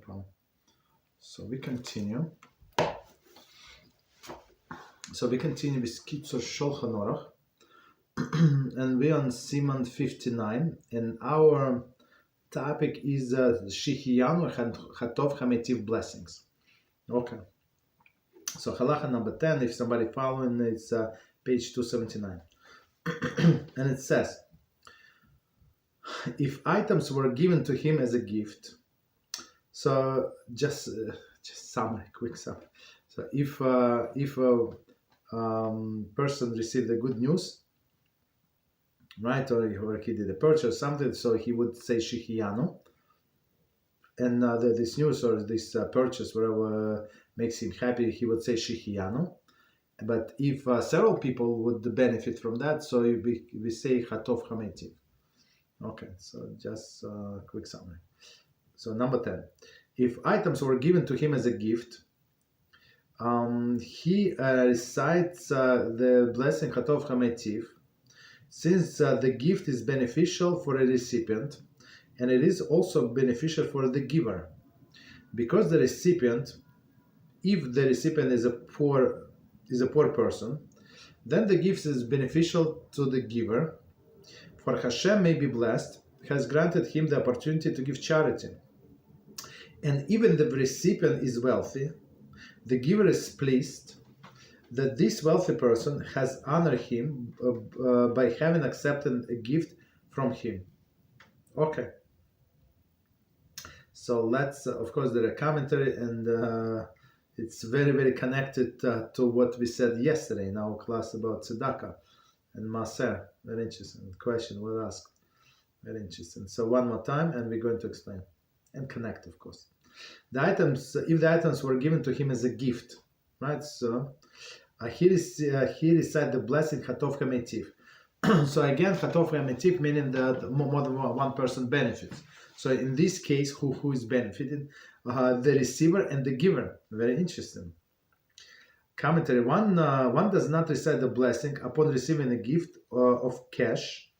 problem. So we continue. with Kitzur Shulchan Aruch, and we're on Siman 59, and our topic is Shehecheyanu Hatov Hametiv blessings. Okay. So halacha number 10, if somebody following, it's page 279. And it says, if items were given to him as a gift, so just summary, quick summary. So if a person received the good news, right, or he did a purchase, something, so he would say Shehecheyanu, and this news or this purchase, whatever makes him happy, he would say Shehecheyanu. But if several people would benefit from that, so we say Hatov Hametiv. Okay, so just a quick summary. So number 10, if items were given to him as a gift, he recites the blessing Hatov Hametiv, since the gift is beneficial for a recipient, and it is also beneficial for the giver, because the recipient, if the recipient is a poor person, then the gift is beneficial to the giver. For HaShem may be blessed, has granted him the opportunity to give charity. And even the recipient is wealthy, the giver is pleased that this wealthy person has honored him by having accepted a gift from him. Okay. So let's, of course, there are commentary, and it's very, very connected to what we said yesterday in our class about tzedakah and mussar. Very interesting question was asked. Very interesting. So one more time, and we're going to explain and connect, of course. The items, if the items were given to him as a gift, right? So he recited the blessing Hatov Hametiv. So again, Hatov Hametiv meaning that more than one person benefits. So in this case, who is benefited? The receiver and the giver. Very interesting. Commentary: one does not recite the blessing upon receiving a gift of cash,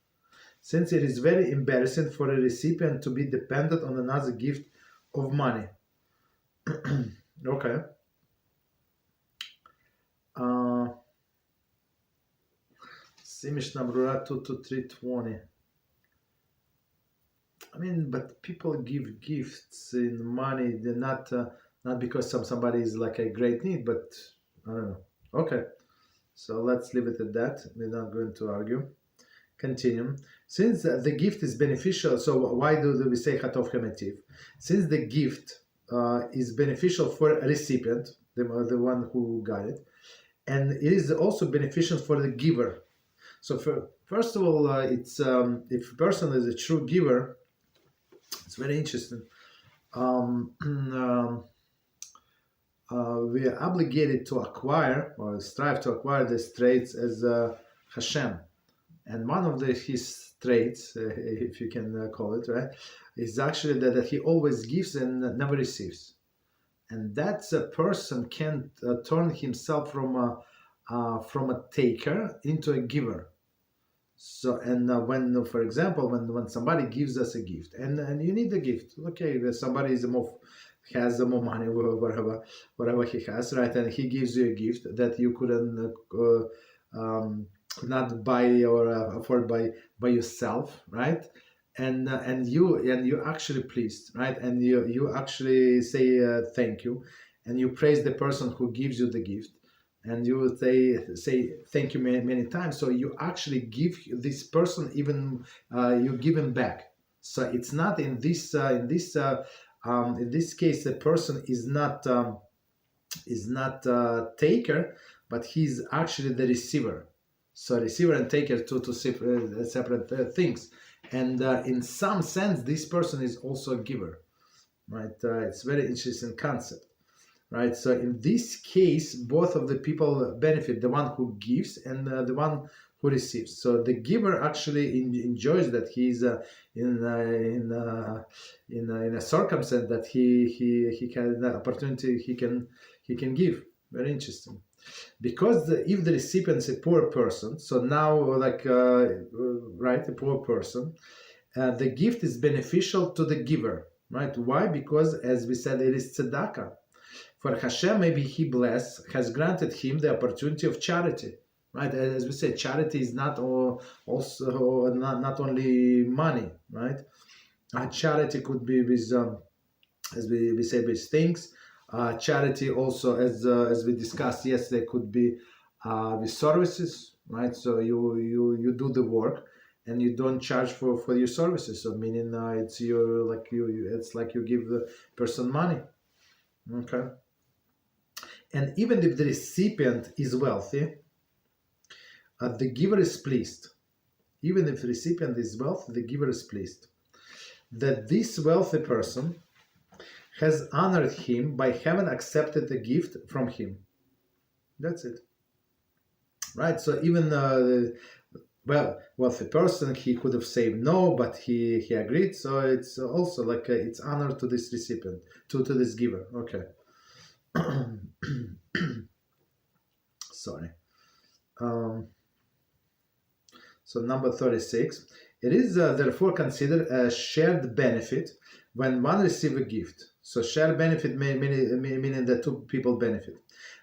since it is very embarrassing for a recipient to be dependent on another gift of money. Okay. Mishnah Brura 2-3:20. I mean, but people give gifts in money. They're not because somebody is like a great need, but I don't know. Okay, so let's leave it at that. We're not going to argue. Continue. Since the gift is beneficial, so why do we say Hatov Hametiv? Since the gift is beneficial for a recipient, the one who got it, and it is also beneficial for the giver. So first of all, it's if a person is a true giver, it's very interesting. We are obligated to acquire or strive to acquire these traits as HaShem. And one of his traits, if you can call it, right, is actually that he always gives and never receives. And that's a person can turn himself from a taker into a giver. So, and when, for example, when somebody gives us a gift, and you need a gift, okay, somebody has more money, whatever he has, right, and he gives you a gift that you couldn't not buy or afford by yourself, right, and you actually pleased, right, and you actually say thank you, and you praise the person who gives you the gift. And you would say thank you many times. So you actually give this person even you give him back. So it's not in this case the person is not taker, but he's actually the receiver. So receiver and taker two separate things. And in some sense, this person is also a giver, right? It's very interesting concept. Right, so in this case, both of the people benefit, the one who gives and the one who receives. So the giver actually enjoys that he's in a circumstance that he can the opportunity he can give. Very interesting, because if the recipient is a poor person, so now like right, a poor person, the gift is beneficial to the giver. right? Why? Because, as we said, it is tzedakah. For HaShem, maybe He blessed, has granted him the opportunity of charity, right? As we said, charity is not also not only money, right? Charity could be with, as we say, with things. Charity also, as we discussed yesterday, could be with services, right? So you do the work and you don't charge for your services. So meaning it's it's like you give the person money, okay? And even if the recipient is wealthy, the giver is pleased. Even if the recipient is wealthy, the giver is pleased that this wealthy person has honored him by having accepted the gift from him. That's it. Right? So even wealthy person, he could have said no, but he agreed. So it's also like it's honor to this recipient, to this giver. Okay. Sorry. So number 36. It is therefore considered a shared benefit when one receives a gift. So shared benefit meaning that two people benefit.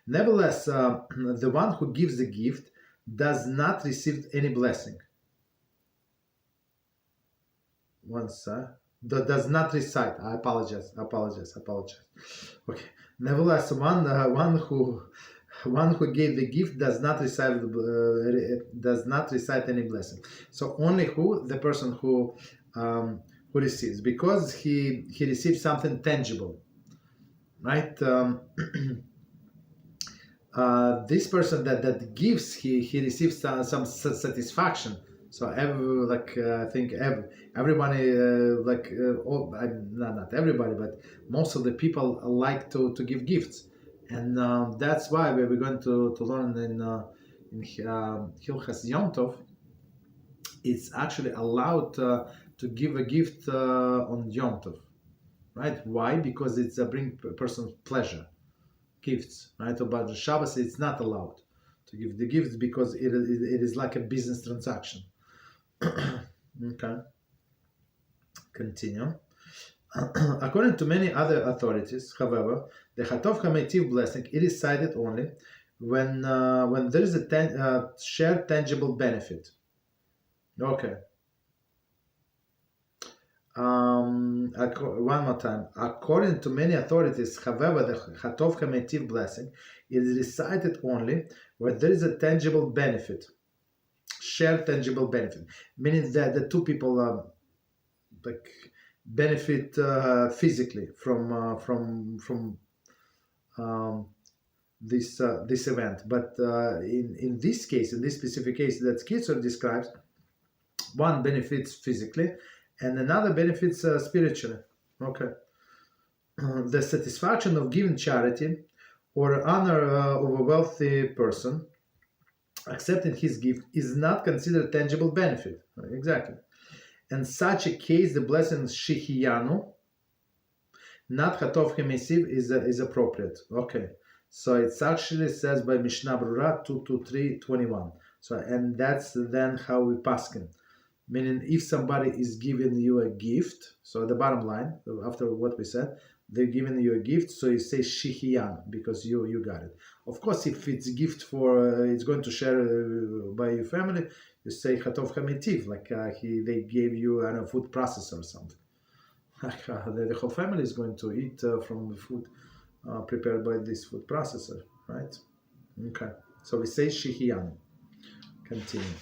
Nevertheless, the one who gives the gift does not receive any blessing. Does not recite. I apologize. Okay. Nevertheless, one who gave the gift does not recite any blessing. So only the person who receives, because he receives something tangible, right? This person that gives, he receives some satisfaction. So I think everybody not everybody, but most of the people like to give gifts. And that's why we're going to learn in Hilchas Yom Tov. It's actually allowed to give a gift on Yom Tov, right? Why? Because it's a bring person pleasure, gifts, right? But the Shabbos it's not allowed to give the gifts because it is like a business transaction. Okay. Continue. According to many other authorities, however, the Hatov HaMeitiv blessing it is cited only when there is a shared tangible benefit. Okay. One more time. According to many authorities, however, the Hatov HaMeitiv blessing is recited only where there is a tangible benefit, shared tangible benefit, meaning that the two people benefit physically from this event. But in this case, in this specific case that Kitzur describes, one benefits physically and another benefits spiritually. Okay. The satisfaction of giving charity or honor of a wealthy person accepting his gift is not considered tangible benefit. Exactly. In such a case, the blessing Shehecheyanu, not Hatov HaMeitiv, is appropriate. Okay. So it actually says by Mishnah Brura 223:21. So and that's then how we paskin. Meaning, if somebody is giving you a gift, so the bottom line, after what we said, they're giving you a gift, so you say Shehecheyanu because you got it. Of course, if it's a gift for, it's going to share by your family, you say Hatov HaMeitiv, like they gave you a food processor or something. The whole family is going to eat from the food prepared by this food processor, right? Okay, so we say Shehecheyanu. Continue.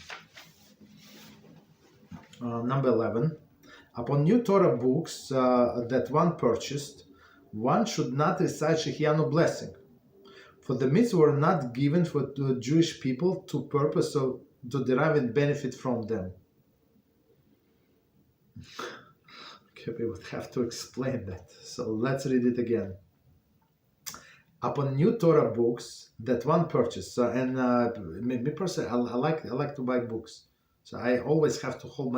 Number 11. Upon new Torah books that one purchased, one should not recite Shehecheyanu blessing, for the mitzvahs were not given for the Jewish people to purpose of to derive and benefit from them. Okay, we would have to explain that. So let's read it again. Upon new Torah books that one purchased, and me personally, I like to buy books. So I always have to hold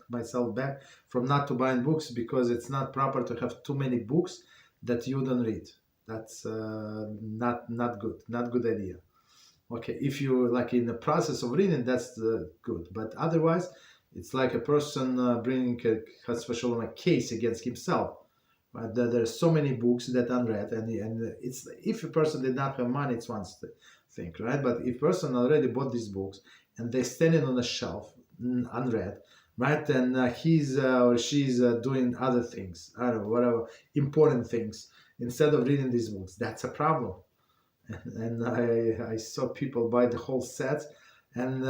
myself back from not to buying books because it's not proper to have too many books that you don't read. That's not good idea. Okay, if you like in the process of reading, that's good. But otherwise, it's like a person bringing a case against himself. Right? There are so many books that unread, and it's if a person did not have money, it's one thing, right? But if a person already bought these books and they're standing on a shelf unread, right? And he's or she's doing other things, I don't know, whatever important things instead of reading these books. That's a problem. And I saw people buy the whole set, and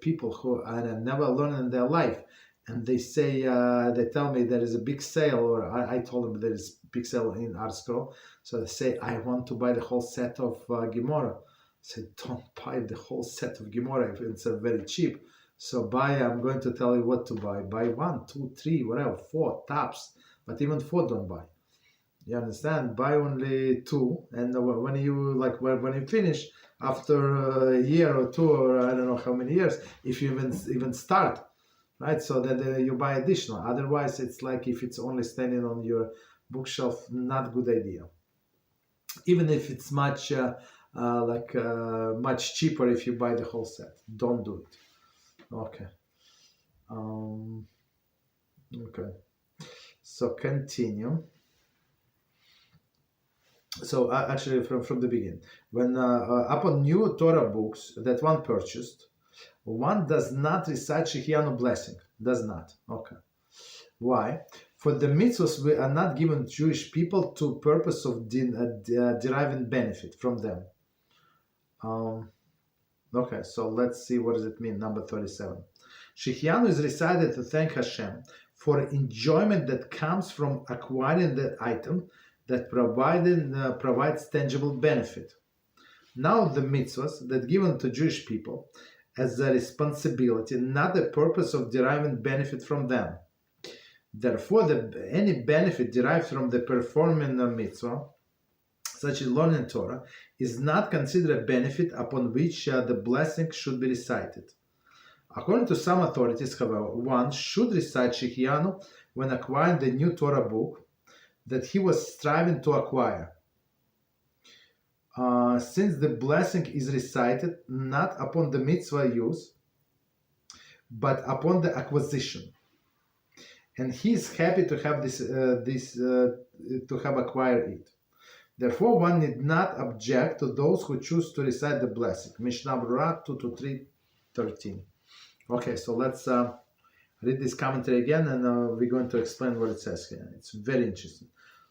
people who never learned in their life, and they say they tell me there is a big sale, or I told them there is big sale in Art Scroll, so they say I want to buy the whole set of Gemara. I said, don't buy the whole set of Gemara if it's very cheap. So I'm going to tell you what to buy. Buy 1, 2, 3, whatever, 4 tops, but even 4 don't buy. You understand? Buy only 2, and when you finish after a year or 2, or I don't know how many years, if you even start, right? So that you buy additional. Otherwise, it's like if it's only standing on your bookshelf, not good idea. Even if it's much much cheaper if you buy the whole set, don't do it. Okay. Okay. So continue. So actually, from the beginning, when upon new Torah books that one purchased, one does not recite Shehecheyanu blessing. Does not. Okay. Why? For the mitzvahs we are not given Jewish people to purpose of deriving benefit from them. Okay, so let's see what does it mean. Number 37. Shehecheyanu is recited to thank Hashem for enjoyment that comes from acquiring the item that provides tangible benefit. Now the mitzvahs that given to Jewish people as a responsibility, not the purpose of deriving benefit from them. Therefore, any benefit derived from the performing a mitzvah, such as learning Torah, is not considered a benefit upon which the blessing should be recited. According to some authorities, however, one should recite Shehecheyanu when acquiring the new Torah book that he was striving to acquire, since the blessing is recited not upon the mitzvah use, but upon the acquisition, and he is happy to have to have acquired it. Therefore, one need not object to those who choose to recite the blessing. Mishnah Berurah 2-3-13. Okay, so let's read this commentary again, and we're going to explain what it says here. It's very interesting.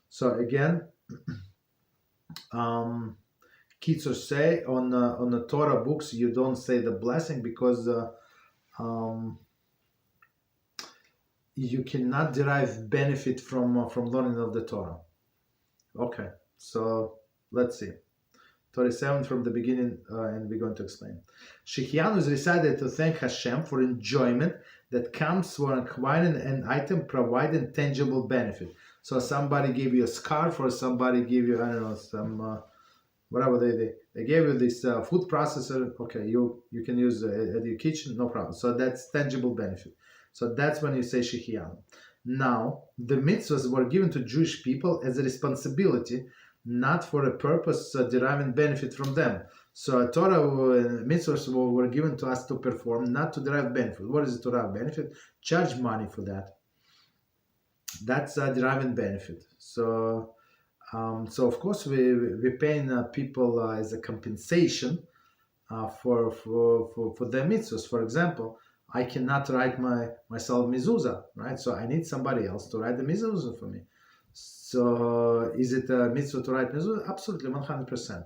So again, Kitzur say on the Torah books you don't say the blessing because you cannot derive benefit from learning of the Torah. Okay, so let's see. 37 from the beginning, and we're going to explain. Shehecheyanu is recited to thank Hashem for enjoyment that comes from acquiring an item providing tangible benefit. So somebody gave you a scarf, or somebody gave you, I don't know, some whatever they gave you this food processor. Okay, you can use it at your kitchen, no problem. So that's tangible benefit. So that's when you say Shehecheyanu. Now, the mitzvahs were given to Jewish people as a responsibility, not for a purpose deriving benefit from them. So Torah mitzvahs were given to us to perform, not to derive benefit. What is the Torah benefit? Charge money for that. That's deriving benefit. So of course we paying people as a compensation for their mitzvahs. For example, I cannot write myself mezuzah, right? So I need somebody else to write the mezuzah for me. So is it a mitzvah to write mezuzah? Absolutely, 100%.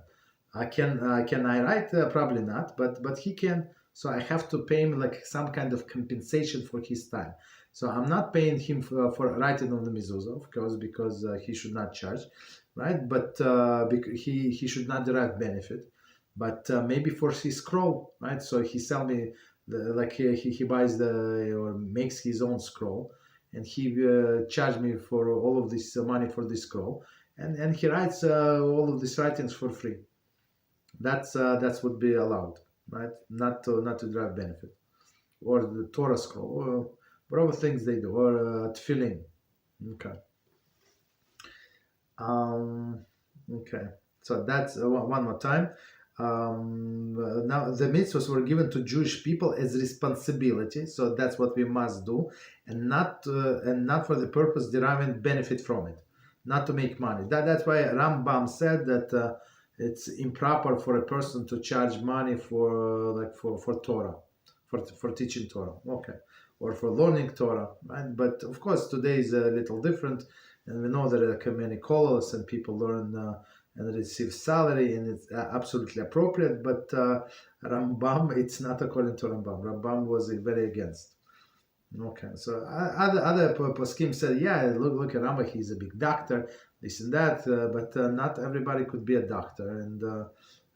Can I write? Probably not, but he can. So I have to pay him like some kind of compensation for his time. So I'm not paying him for writing on the mezuzah, of course, because he should not charge, right? But he should not derive benefit. But maybe for his scroll, right? So he sell me he buys or makes his own scroll, and he charged me for all of this money for this scroll, and he writes all of these writings for free. That's would be allowed, right? Not to derive benefit, or the Torah scroll, or whatever things they do, or tefillin. Okay. Okay. So that's one more time. Now the mitzvahs were given to Jewish people as responsibility, so that's what we must do, and not for the purpose deriving benefit from it. not to make money. That's why Rambam said that it's improper for a person to charge money for for Torah, for teaching Torah, okay, or for learning Torah, right? But of course today is a little different, and we know that there are many callers and people learn and receive salary, and it's absolutely appropriate. But Rambam, it's not according to Rambam. Rambam was very against. Okay, so other poskim said, yeah, look at Rambam, he's a big doctor, this and that, but not everybody could be a doctor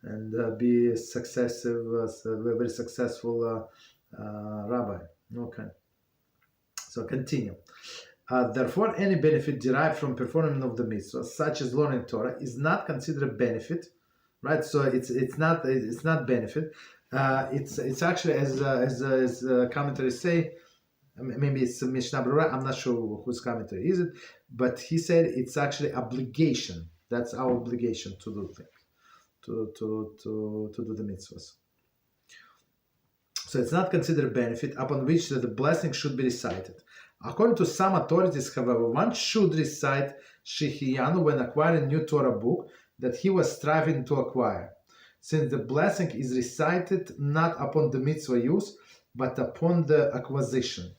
and be very successful rabbi. Okay, so continue. Therefore, any benefit derived from performing of the mitzvah, such as learning Torah, is not considered a benefit, right? So it's not benefit. It's actually as commentaries say. Maybe it's Mishnah Berurah, I'm not sure whose commentary is it, but he said it's actually obligation. That's our obligation to do things, to do the mitzvahs. So it's not considered a benefit upon which the blessing should be recited. According to some authorities, however, one should recite Shehecheyanu when acquiring a new Torah book that he was striving to acquire, since the blessing is recited not upon the mitzvah use, but upon the acquisition.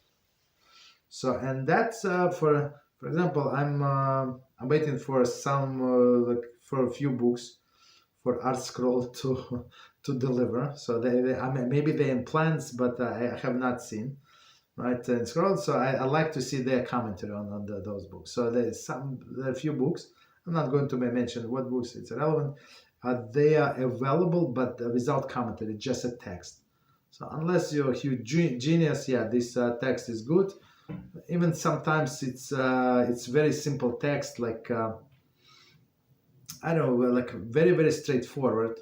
So, and that's for example, I'm waiting for some for a few books for Art Scroll to deliver. So maybe they're in plans, but I have not seen, right? And Scroll. So I like to see their commentary on those books. So there are a few books. I'm not going to mention what books, it's irrelevant. They are available, but without commentary, just a text. So unless you're a huge genius, yeah, this text is good. Even sometimes it's very simple text, like I don't know, like very, very straightforward.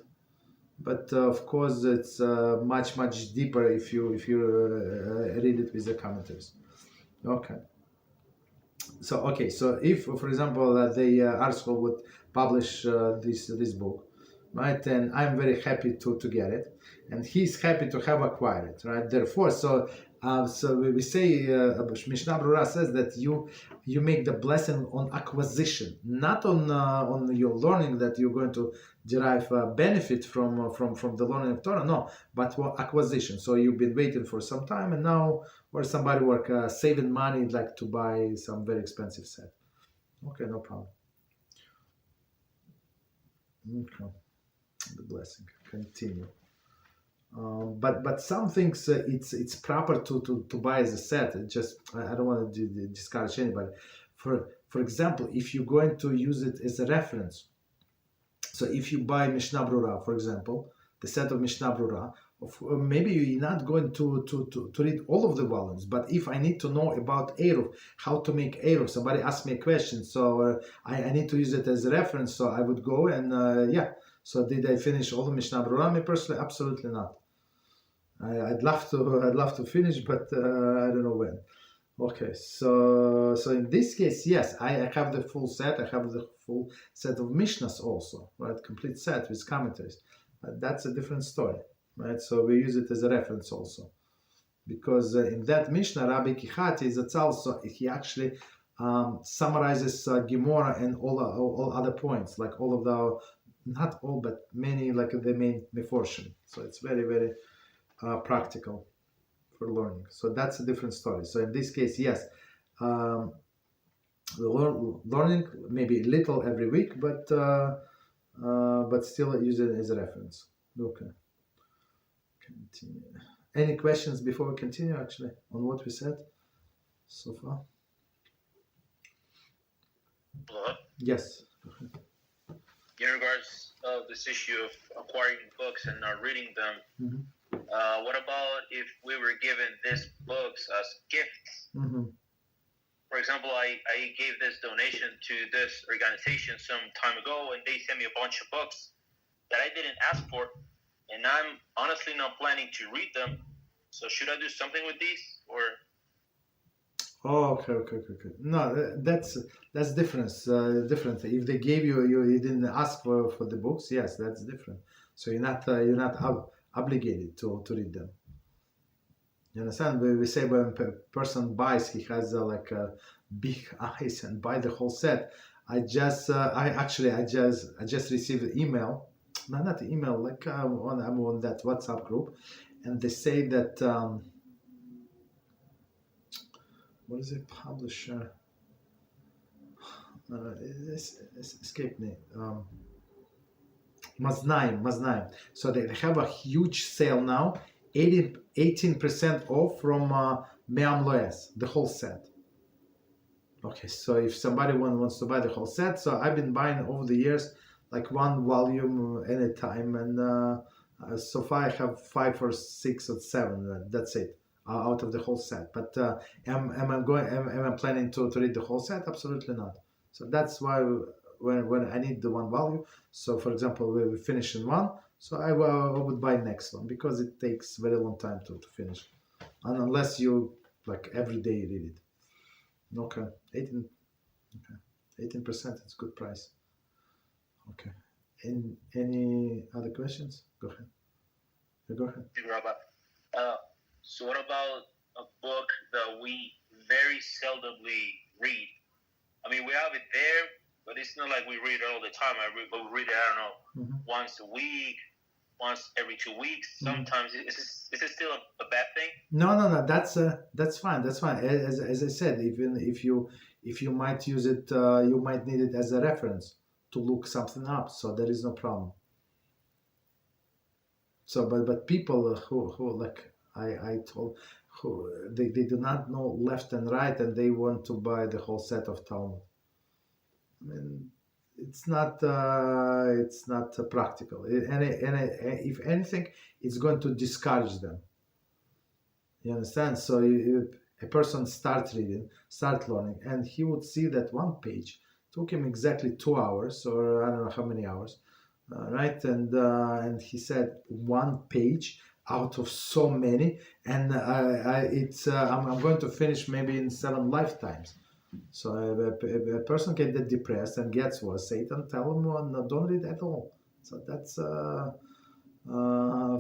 But of course, it's much deeper if you read it with the commentaries. Okay. So if, for example, the article would publish this book, right? And I'm very happy to get it, and he's happy to have acquired it, right? Therefore, so we say Mishnah Berurah says that you make the blessing on acquisition, not on your learning, that you're going to derive benefit from the learning of Torah. No, but for acquisition. So you've been waiting for some time, and now, or somebody saving money like to buy some very expensive set. Okay, no problem. Okay, the blessing. Continue. But some things it's proper to buy as a set. I don't want to discourage anybody. For example, if you're going to use it as a reference, so if you buy Mishnah Berurah, for example, the set of Mishnah Berurah, maybe you're not going to read all of the volumes, but if I need to know about Eruv, how to make Eruv, somebody asked me a question, so I need to use it as a reference, so I would go and yeah. So did I finish all the Mishnah Berurah? Me personally, absolutely not. I'd love to finish, but I don't know when. Okay, so in this case, yes, I have the full set. I have the full set of Mishnahs also, right? Complete set with commentaries. That's a different story, right? So we use it as a reference also, because in that Mishnah, Rabbi Kichati Zatzal, so he actually summarizes Gemara and all other points, like all of the, not all, but many, like the main meforshim. So it's very, very practical for learning. So that's a different story. So in this case, yes, learning maybe little every week, but still use it as a reference. Okay. Continue. Any questions before we continue, actually, on what we said so far? Hello? Yes. In regards of this issue of acquiring books and not reading them, Mm-hmm. What about if we were given these books as gifts? Mm-hmm. For example, I gave this donation to this organization some time ago, and they sent me a bunch of books that I didn't ask for, and I'm honestly not planning to read them. So should I do something with these, or? Oh, okay. No, that's different. Different. If they gave you didn't ask for the books. Yes, that's different. So you're not obligated to read them. You understand? We say when a person buys, he has like a big eyes and buy the whole set. I just received an email, no, not an email, like I'm on that WhatsApp group, and they say that what is it, publisher? Escape me. Maznaim. So they have a huge sale now, 18% off from Me'am Loes, the whole set. Okay, so if somebody wants to buy the whole set, so I've been buying over the years like one volume at a time, and so far I have 5 or 6 or 7. That's it out of the whole set. But am I planning to read the whole set? Absolutely not. So that's why when I need the one volume. So for example, we finish in one, so I would buy next one because it takes very long time to finish, and unless you like every day read it. Okay, 18%. It's good price. Okay. Any other questions? Go ahead. Go ahead. Rabbi. So what about a book that we very seldomly read? I mean, we have it there, but it's not like we read it all the time. We read it, I don't know, once a week, once every 2 weeks. Sometimes is it still a bad thing? No. That's fine. That's fine. As I said, even if you might use it, you might need it as a reference to look something up. So there is no problem. So, but people who like I told, who they do not know left and right, and they want to buy the whole set of Talmud. I mean, it's not practical. And if anything, it's going to discourage them. You understand? So if a person starts reading, start learning, and he would see that one page took him exactly 2 hours, or I don't know how many hours, right? And he said one page out of so many, and I'm going to finish maybe in 7 lifetimes. So a person can get depressed, and gets what Satan tell him, no, don't read at all. So that's a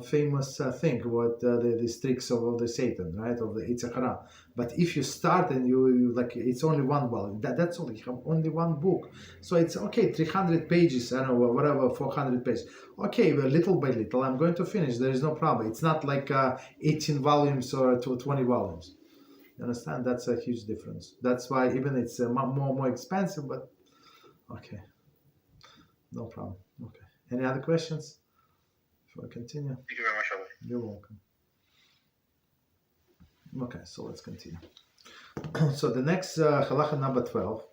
famous thing, what the tricks of the Satan, right, of the Yitzhak. But if you start and you like, it's only one volume. That's only one book. So it's okay, 300 pages, I don't know, whatever, 400 pages. Okay, well, little by little, I'm going to finish. There is no problem. It's not like 18 volumes or 20 volumes. You understand? That's a huge difference. That's why even it's more expensive, but okay, no problem. Okay. Any other questions? Before I continue. Thank you very much, Rabbi. You're welcome. Okay, so let's continue. So the next halacha number 12.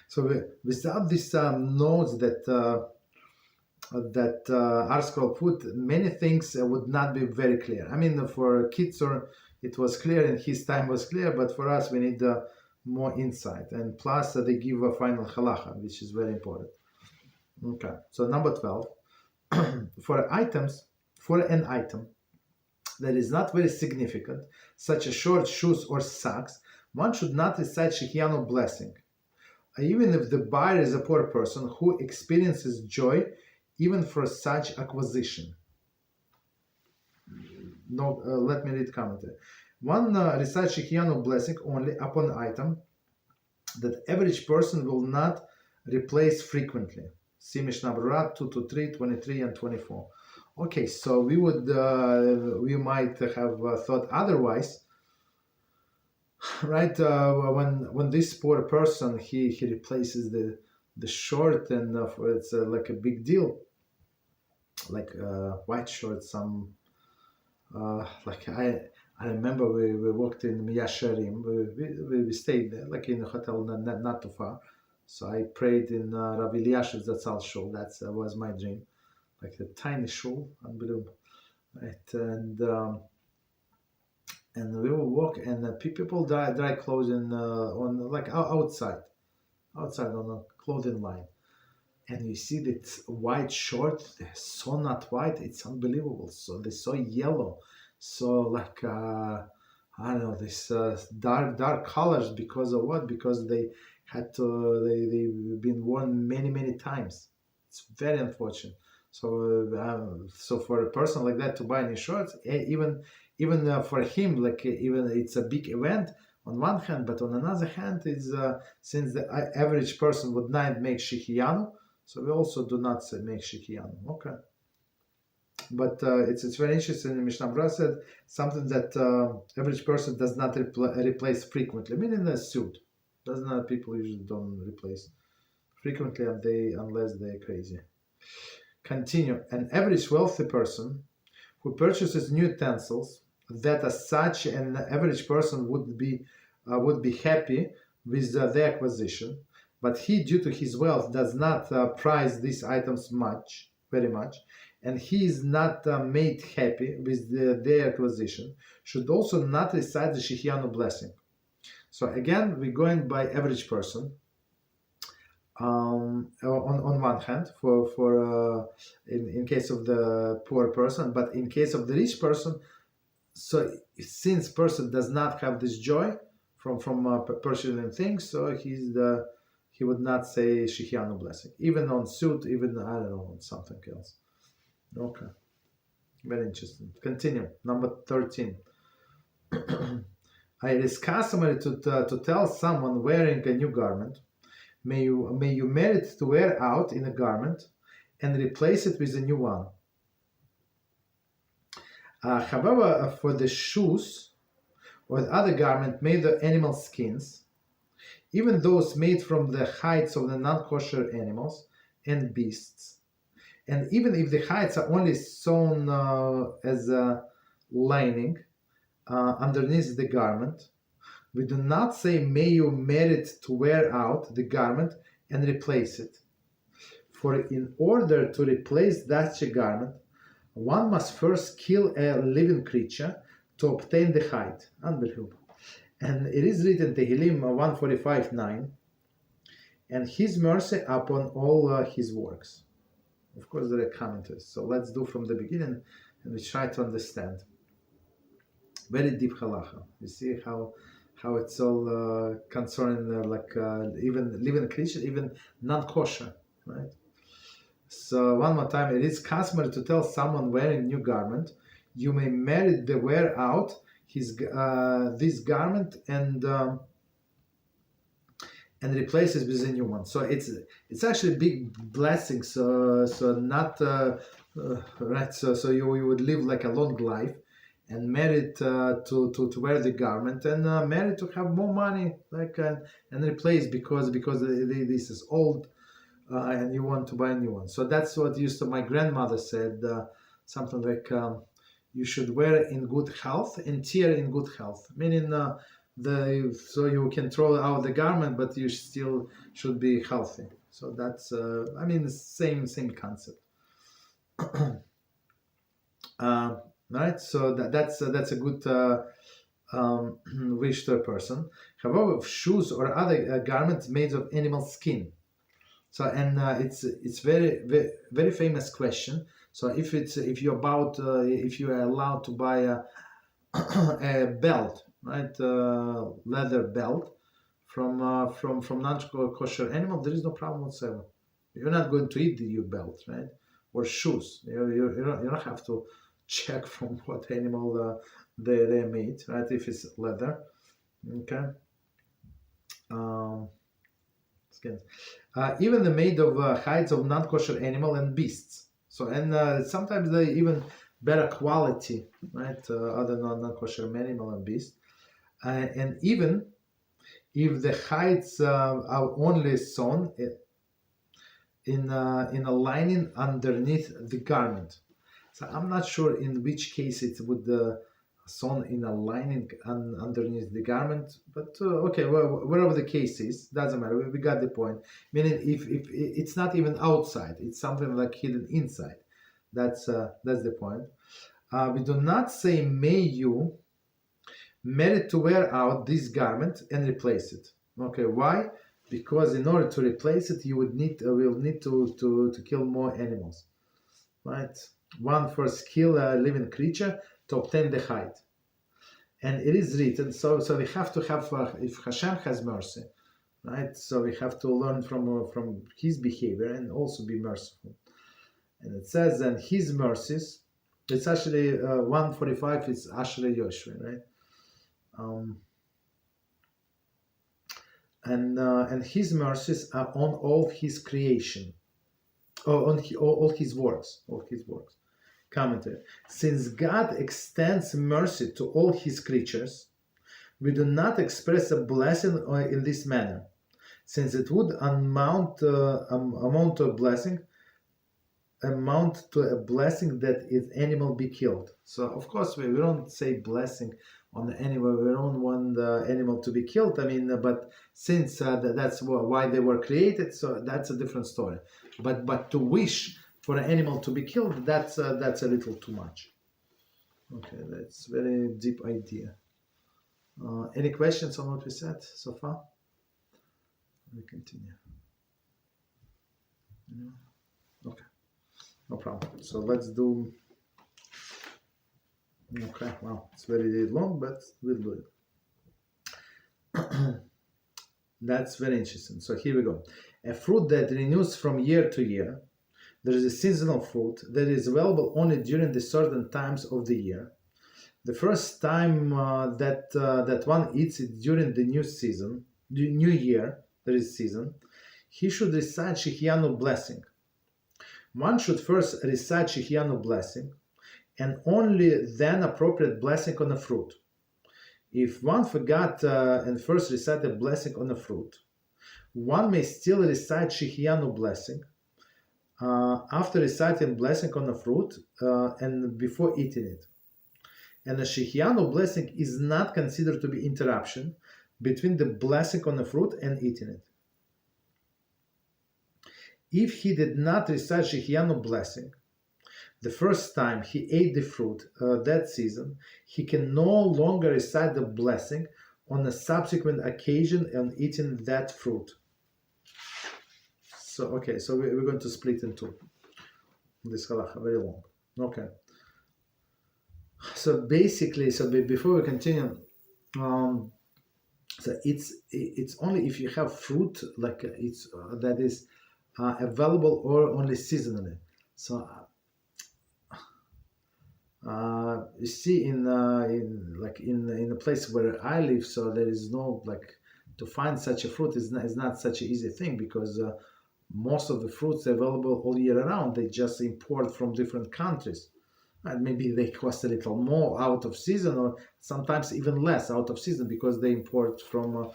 So without these notes that ArtScroll put, many things would not be very clear. I mean, for Kitzur, it was clear, and his time was clear, but for us, we need more insight. And plus, they give a final halacha, which is very important. Okay, so number 12. For an item that is not very significant, such as short shoes or socks, one should not recite Shehecheyanu blessing, even if the buyer is a poor person who experiences joy even for such acquisition. No, let me read commentary. One recites Shehecheyanu blessing only upon an item that average person will not replace frequently. See Mishnah Berurah 223, 23, and 24. Okay, so we might have thought otherwise, right? When this poor person he replaces the short, and it's like a big deal, like white short. Some like I remember we walked in Miyasharim. We stayed there, like in a hotel not too far. So I prayed in Rabbi Eliashiv's Zatzal shul. That was my dream, like a tiny shul, unbelievable, right? And we will walk, and people dry clothing on like outside on a clothing line, and you see that white short. They're so not white, it's unbelievable. So they're so yellow, so like I don't know, this dark colors. Because of what? Because they've been worn many times. It's very unfortunate. So for a person like that to buy any shorts, even for him, like even it's a big event, on one hand, but on another hand is since the average person would not make Shehecheyanu, so we also do not say make Shehecheyanu. Okay. But it's very interesting. The Mishnah Berurah said something that average person does not replace frequently. Meaning a suit. Does not people usually don't replace frequently unless they're crazy. Continue. An average wealthy person who purchases new utensils that as such an average person would be happy with the acquisition, but he, due to his wealth, does not prize these items very much, and he is not made happy with their acquisition, should also not recite the Shehecheyanu blessing. So again, we're going by average person. On one hand, for in case of the poor person, but in case of the rich person, so since person does not have this joy from purchasing things, so he would not say Shehecheyanu blessing, even on suit, even I don't know, on something else. Okay, very interesting. Continue. Number 13. It is customary to tell someone wearing a new garment, may you merit to wear out in a garment and replace it with a new one. However, for the shoes or the other garment made of animal skins, even those made from the hides of the non-kosher animals and beasts, and even if the hides are only sewn as a lining underneath the garment, we do not say, may you merit to wear out the garment and replace it. For in order to replace such a garment, one must first kill a living creature to obtain the hide. Unbelievable. And it is written, Tehillim 145:9, and his mercy upon all his works. Of course, there are commentaries. So let's do from the beginning and we try to understand. Very deep halacha. You see how it's all concerning even living creature, even non-kosher, right? So one more time, it is customary to tell someone wearing new garment, you may merit the wear out his this garment and replace it with a new one. So it's actually a big blessing. So not right. So you would live like a long life and merit to wear the garment and merit to have more money, like and replace because this is old and you want to buy a new one. So that's what my grandmother said, something like you should wear in good health and tear in good health, meaning so you can throw out the garment, but you still should be healthy. So that's same concept. Right, so that's a good wish to a person. However, shoes or other garments made of animal skin. So and it's very, very, very famous question. So if you are allowed to buy a belt, right, leather belt from non-kosher animal, there is no problem whatsoever. You're not going to eat the belt, right? Or shoes. You don't have to check from what animal they're made, right? If it's leather, okay. Even the made of hides of non-kosher animal and beasts. So and sometimes they even better quality, right? Other non-kosher animal and beast, and even if the hides are only sewn in a lining underneath the garment. So I'm not sure in which case it would sewn in a lining underneath the garment, but okay, well, whatever the case is, doesn't matter. We got the point. Meaning, if it's not even outside, it's something like hidden inside. That's the point. We do not say, may you merit to wear out this garment and replace it. Okay, why? Because in order to replace it, you will need to kill more animals, right? One first kill a living creature to obtain the hide, and it is written. So we have to have if Hashem has mercy, right? So we have to learn from His behavior and also be merciful. And it says, and His mercies. It's actually 145. It's Ashrei Yoshua, right? and his mercies are on all his creation, or on all his works, Commentary. Since God extends mercy to all his creatures, we do not express a blessing in this manner, since it would amount to a blessing that its animal be killed. So of course we don't say blessing on the animal. We don't want the animal to be killed. I mean, but since that's why they were created, so that's a different story. But to wish for an animal to be killed, that's a little too much. Okay, that's very deep idea. Any questions on what we said so far? We continue. Okay, no problem. So let's do. Okay, wow, it's very long, but we'll do it. That's very interesting. So here we go. A fruit that renews from year to year. There is a seasonal fruit that is available only during the certain times of the year. The first time that one eats it during the new year, there is season, he should recite Shehecheyanu blessing. One should first recite Shehecheyanu blessing, and only then appropriate blessing on a fruit. If one forgot and first recited a blessing on a fruit, one may still recite Shehecheyanu blessing after reciting blessing on a fruit and before eating it. And a Shehecheyanu blessing is not considered to be interruption between the blessing on the fruit and eating it. If he did not recite Shehecheyanu blessing the first time he ate the fruit that season, he can no longer recite the blessing on a subsequent occasion on eating that fruit. So, okay, so we're going to split in two. This halacha, very long. Okay. So basically, before we continue, so it's only if you have fruit like it's that is available or only seasonally. So you see in a place where I live, so there is no to find such a fruit is not such an easy thing, because most of the fruits are available all year around. They just import from different countries. And maybe they cost a little more out of season, or sometimes even less out of season, because they import from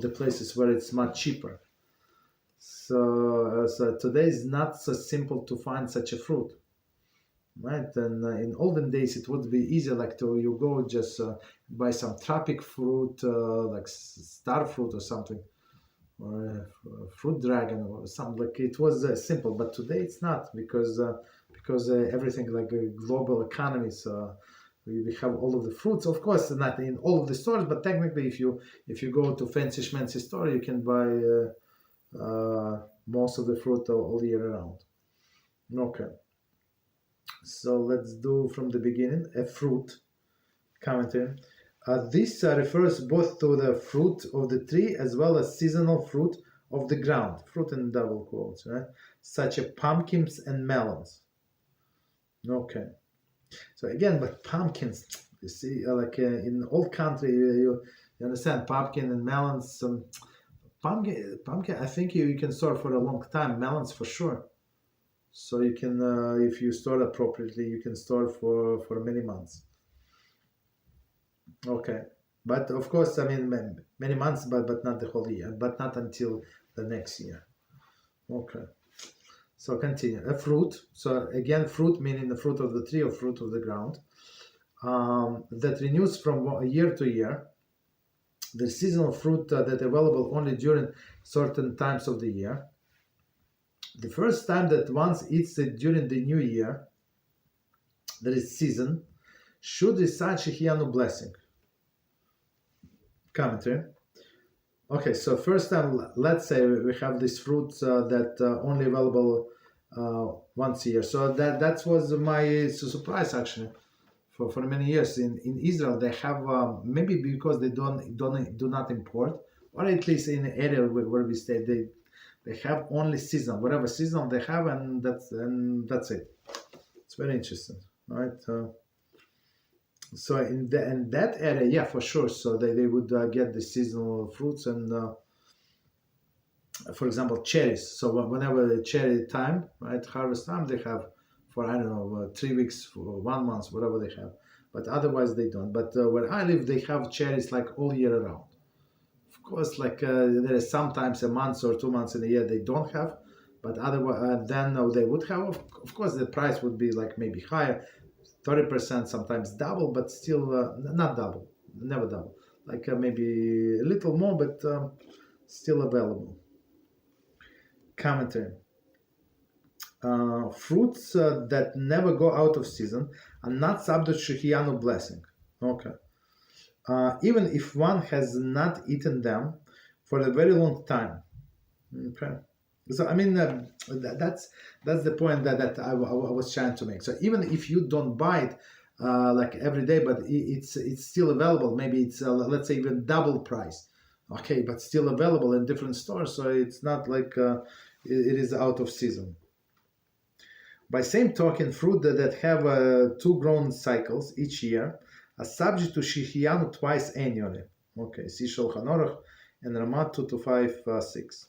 the places where it's much cheaper. So today is not so simple to find such a fruit, right? And in olden days it would be easier, you go just buy some tropic fruit, like star fruit or something, or fruit dragon or something. It was simple, but today it's not, because everything like a global economy. So we have all of the fruits, of course, not in all of the stores, but technically, if you go to fancy schmancy store, you can buy most of the fruit all year round. Okay. So let's do from the beginning a fruit commentary. This refers both to the fruit of the tree as well as seasonal fruit of the ground, fruit in double quotes, right? Such as pumpkins and melons. Okay. So again, but pumpkins, you see, in old country, you understand pumpkin and melons. Pumpkin, I think you can store for a long time. Melons for sure. So you can, if you store appropriately, you can store for many months. Okay, but of course, I mean many months, but not the whole year, but not until the next year. Okay. So continue. A fruit. So again, fruit meaning the fruit of the tree or fruit of the ground, that renews from year to year. The seasonal fruit that available only during certain times of the year. The first time that one eats it during the new year, that is season, should recite Shehecheyanu blessing. Commentary. Okay, so first time, let's say we have these fruits that only available once a year. So that was my surprise actually. For many years in Israel, they have maybe because they do not import, or at least in the area where we stay, they have only season, whatever season they have, and that's it. It's very interesting, right? So in that area, yeah, for sure. So they would get the seasonal fruits, and for example, cherries. So whenever the cherry time, right, harvest time, they have for, I don't know, 3 weeks, for 1 month, whatever they have. But otherwise they don't. But where I live, they have cherries like all year around. Of course, like there is sometimes a month or 2 months in a year they don't have, but otherwise then they would have. Of course, the price would be like maybe higher, 30%, sometimes double, but still not double, never double. Like maybe a little more, but still available. Commentary. Fruits that never go out of season are not subject to Shehecheyanu blessing. Okay. Even if one has not eaten them for a very long time. Okay. So I mean that's the point that I was trying to make. So even if you don't buy it like every day, but it's still available. Maybe it's let's say even double price. Okay, but still available in different stores. So it's not like it is out of season. By same token, fruit that have 2 grown cycles each year are subject to Shehecheyanu twice annually. Okay, see Shulchan Aruch and Ramah 2-5-6.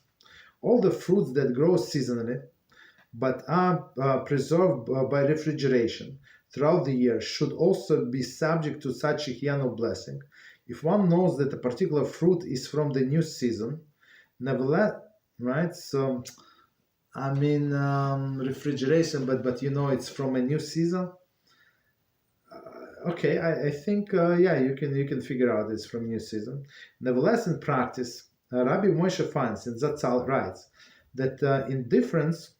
All the fruits that grow seasonally but are preserved by refrigeration throughout the year should also be subject to such Shehecheyanu blessing. If one knows that a particular fruit is from the new season, nevertheless, right? So I mean, refrigeration, but you know it's from a new season. Okay, I think yeah, you can figure out it's from new season. Nevertheless, in practice, Rabbi Moshe finds, and Zatzal writes, that in difference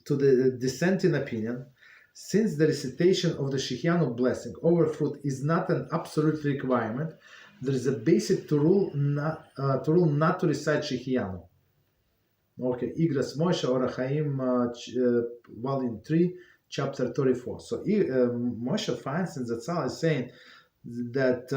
to the dissenting opinion, since the recitation of the Shehecheyanu blessing over fruit is not an absolute requirement, there is a basic to rule not to recite Shehecheyanu. Okay, Igras Moshe Orach Chaim, volume 3, chapter 34. So Moshe finds in Zatzal is saying that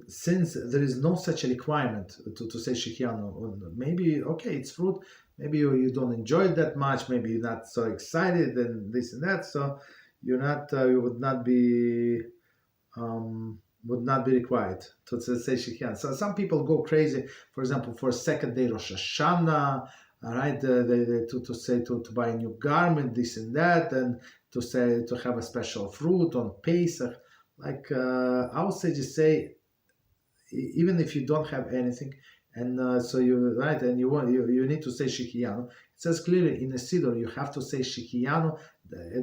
since there is no such a requirement to say Shehecheyanu, maybe, okay, it's fruit, maybe you don't enjoy it that much, maybe you're not so excited and this and that, so you would not be required to say Shehecheyanu. So some people go crazy, for example, for second day Rosh Hashanah, all right, to say to buy a new garment, this and that, and to say to have a special fruit on Pesach. Like our sages say, even if you don't have anything, and so you right, and you need to say Shehecheyanu. It says clearly in the Siddur you have to say Shehecheyanu,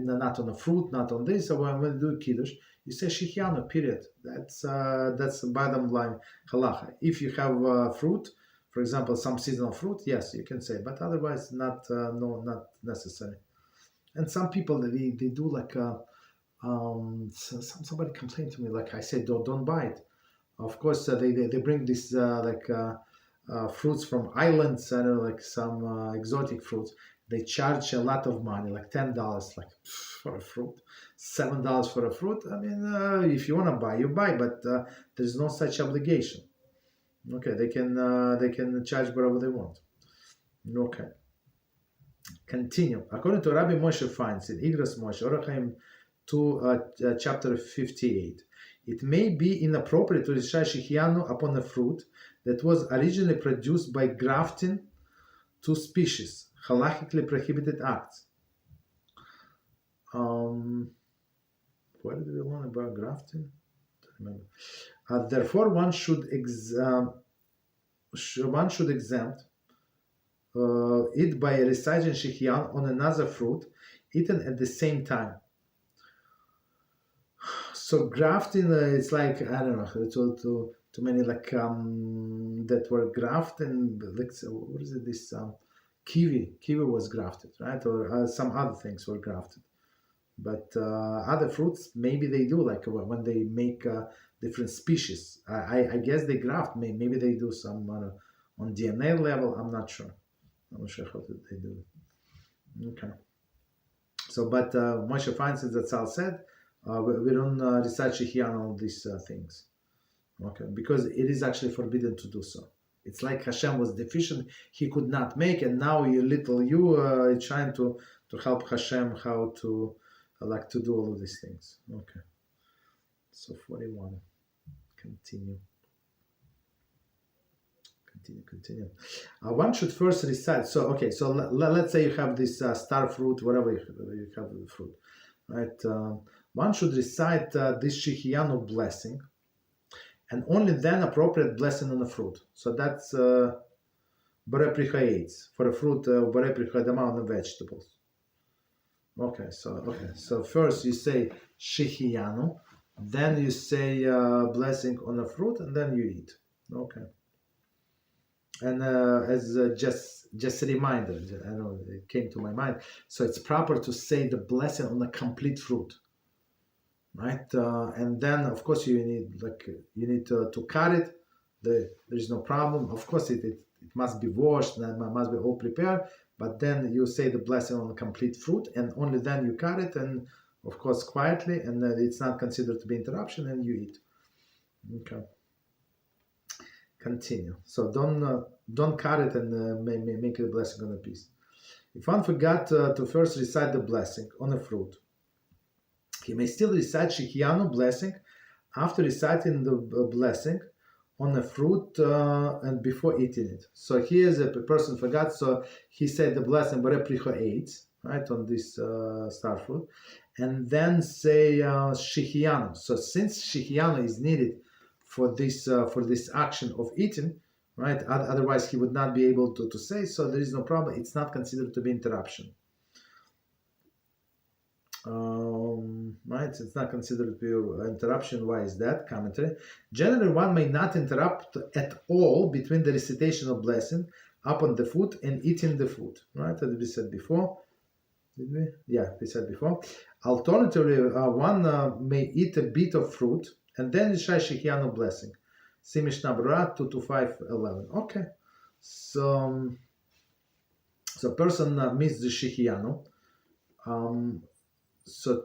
not on a fruit, not on this. So when you do Kiddush, you say Shehecheyanu. Period. That's the bottom line halacha. If you have fruit, for example, some seasonal fruit, yes, you can say, but otherwise, not necessary. And some people they do like somebody complained to me, like I said, don't buy it. Of course, they bring this fruits from islands, I don't know, like some exotic fruits. They charge a lot of money, like $10, like for a fruit, $7 for a fruit. I mean, if you want to buy, you buy, but there's no such obligation. Okay, they can charge whatever they want. Okay. Continue. According to Rabbi Moshe finds in Igras Moshe Orach Chaim 2, chapter 58, it may be inappropriate to recite Shehecheyanu upon a fruit that was originally produced by grafting two species, halachically prohibited acts. Where did we learn about grafting? I don't remember. Therefore, one should exempt it by reciting Shehecheyanu on another fruit eaten at the same time. So grafting, it's like, I don't know, too many like that were grafted. Like, what is it? This kiwi was grafted, right? Or some other things were grafted. But other fruits, maybe they do, like when they make different species. I guess they graft. Maybe they do some on DNA level. I'm not sure how they do it. Okay. So, but Moshe finds that Tzal said, we don't recite Shehecheyanu on these things. Okay, because it is actually forbidden to do so. It's like Hashem was deficient; he could not make, and now you are trying to help Hashem how to to do all of these things. Okay, so 41. Continue. Continue. One should first recite. So okay, so let's say you have this star fruit, whatever you have the fruit, right? One should recite this Shehecheyanu blessing, and only then appropriate blessing on the fruit. So that's Borei Pri Ha'etz, for a fruit, Borei Pri Ha'adama on the vegetables. Okay, so first you say Shehecheyanu, then you say blessing on the fruit, and then you eat. Okay. And as just a reminder, I know it came to my mind. So it's proper to say the blessing on the complete fruit, right? And then of course you need to cut it. There is no problem. Of course it must be washed and it must be all prepared. But then you say the blessing on the complete fruit, and only then you cut it, and of course quietly, and it's not considered to be interruption, and you eat. Okay. Continue. So don't cut it and make the blessing on a piece. If one forgot to first recite the blessing on a fruit, he may still recite Shehecheyanu blessing after reciting the blessing on a fruit and before eating it. So here's a person forgot, so he said the blessing Borei Pri Ha'etz, right, on this star fruit, and then say Shehecheyanu. So since Shehecheyanu is needed for this action of eating, right? Otherwise, he would not be able to say. So there is no problem. It's not considered to be interruption, right? It's not considered to be interruption. Why is that? Commentary. Generally, one may not interrupt at all between the recitation of blessing upon the food and eating the food, right? As we said before. Did we? Yeah, we said before. Alternatively, one may eat a bit of fruit and then recite Shehecheyanu blessing. See Mishnah Berurah 225:11. Okay, so person missed the Shehecheyanu. So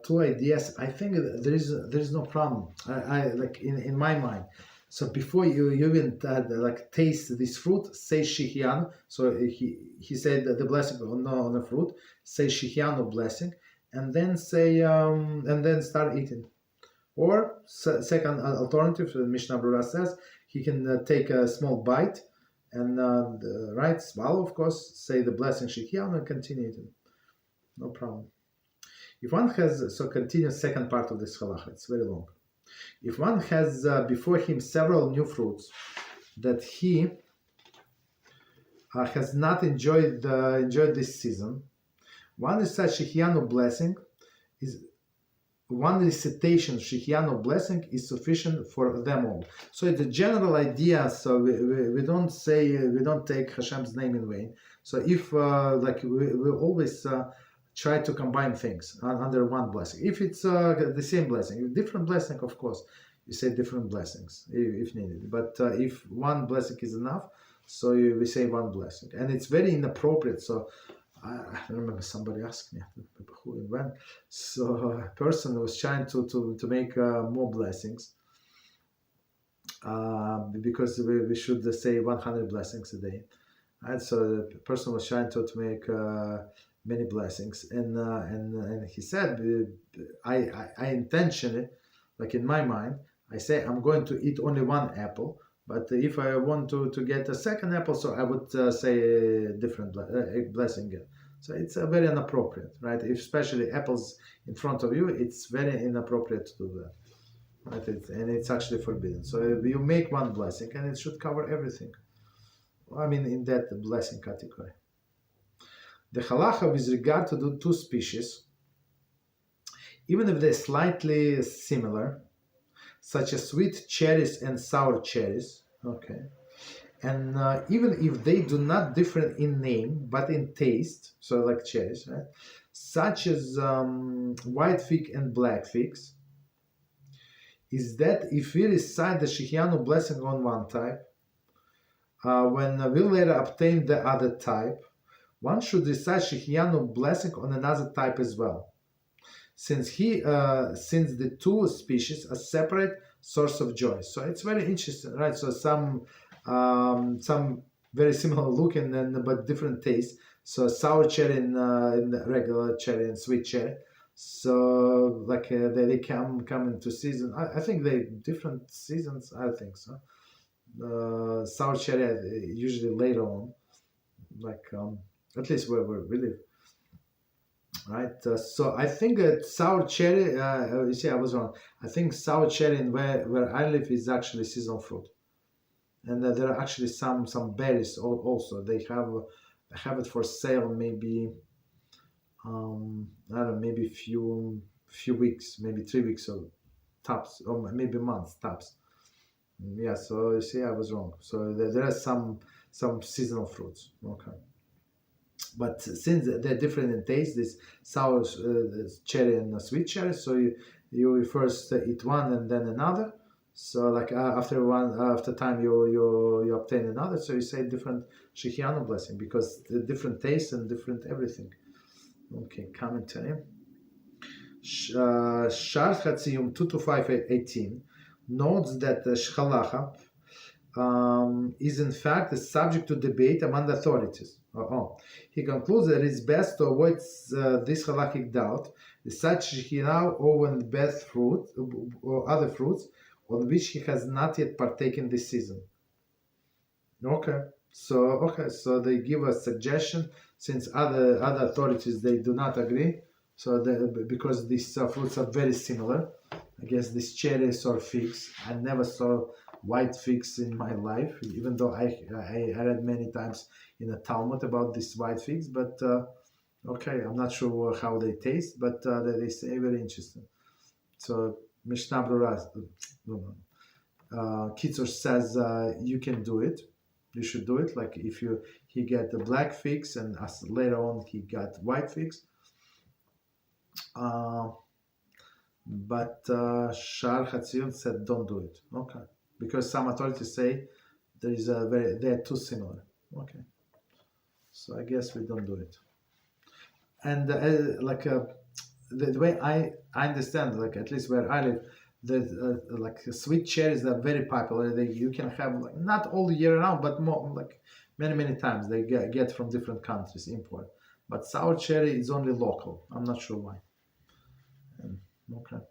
two ideas. I think there is no problem. I like in my mind. So before you even taste this fruit, say Shehecheyanu. So he said the blessing on the fruit. Say Shehecheyanu blessing, and then say and then start eating. Or second alternative, Mishnah Berurah says he can take a small bite and swallow, of course, say the blessing Shehecheyanu and continue eating. No problem. If one has, continue second part of this halacha, it's very long. If one has before him several new fruits that he has not enjoyed this season, one recitation Shehecheyanu blessing is one recitation of Shehecheyanu blessing is sufficient for them all. So it's a general idea. So we don't take Hashem's name in vain. So if we always try to combine things under one blessing. If it's the same blessing, if different blessing, of course, you say different blessings if needed. But if one blessing is enough, so we say one blessing, and it's very inappropriate. So I remember somebody asked me who and when. So a person was trying to make more blessings because we should say 100 blessings a day. And so the person was trying to make many blessings, and he said, I intentionally, like in my mind, I say I'm going to eat only one apple, but if I want to get a second apple, so I would say a different blessing. So it's very inappropriate, right? If especially apples in front of you, it's very inappropriate to do that, right? And it's actually forbidden. So you make one blessing, and it should cover everything. I mean, in that blessing category. The halacha with regard to the two species, even if they're slightly similar, such as sweet cherries and sour cherries, okay, and even if they do not differ in name but in taste, so like cherries, right, such as white fig and black figs, is that if we recite the Shehecheyanu blessing on one type, when we later obtain the other type, one should recite Shehecheyanu blessing on another type as well, since the two species are separate source of joy. So it's very interesting, right? So some very similar looking but different taste. So sour cherry and regular cherry and sweet cherry. So they come into season. I think they different seasons. I think so. sour cherry usually later on, like at least where we live, right? So I think sour cherry. You see, I was wrong. I think sour cherry in where I live is actually seasonal fruit, and there are actually some berries also. They have it for sale. Maybe I don't know, maybe few weeks, maybe 3 weeks or tops, or maybe months tops. Yeah. So you see, I was wrong. So there are some seasonal fruits. Okay. But since they're different in taste, this sour cherry and sweet cherry, so you first eat one and then another. So like after time you obtain another. So you say different Shehecheyanu blessing because the different taste and different everything. Okay, commentary. Shar Chatziyum 2 to 5:18 notes that Shchalacha is in fact a subject to debate among the authorities. He concludes that it's best to avoid this halakhic doubt, such he now own best fruit or other fruits on which he has not yet partaken this season. Okay, so they give a suggestion since other authorities they do not agree. So because these fruits are very similar, I guess these cherries or figs. I never saw white figs in my life, even though I read many times in a Talmud about these white figs. But okay, I'm not sure how they taste, but they say very interesting. So Mishnah Berurah, Kitzur says you can do it. You should do it. Like if he get the black figs and as later on he got white figs. But Shar Hatzion said don't do it. Okay, because some authorities say they're too similar. Okay, so I guess we don't do it. And the way I understand, like at least where I live, the like sweet cherries are very popular. You can have like not all year round, but more like many times they get from different countries import. But sour cherry is only local. I'm not sure why. Okay.